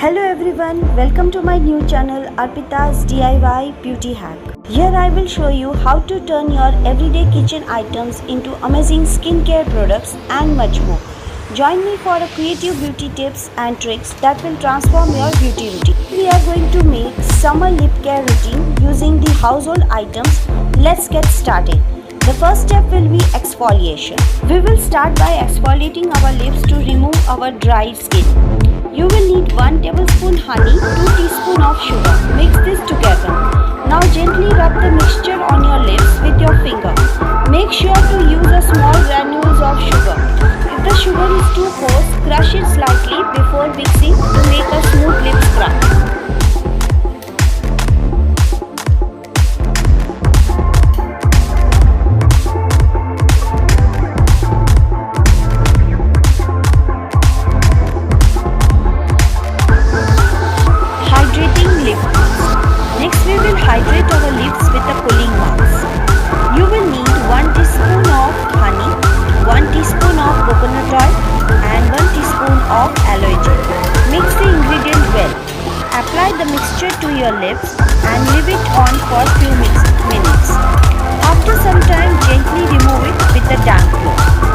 Hello everyone, welcome to my new channel ArpitazDIY Beauty Hack. Here I will show you how to turn your everyday kitchen items into amazing skincare products and much more. Join me for a creative beauty tips and tricks that will transform your beauty routine. We are going to make summer lip care routine using the household items. Let's get started. The first step will be exfoliation. We will start by exfoliating our lips to remove our dry skin. You will need 1 tablespoon honey, 2 teaspoons of sugar. Mix this together. Now gently rub the mixture on your lips with your finger. Make sure to use a small granules of sugar. If the sugar is too coarse, crush it slightly before mixing to make a smooth lip scrub. Hydrating lip mask. Next we will hydrate our lips with a cooling mask. You will need 1 teaspoon of honey, 1 teaspoon of coconut oil and 1 teaspoon of aloe gel. Mix the ingredient well. Apply the mixture to your lips and leave it on for few minutes. After some time, gently remove it with a damp cloth.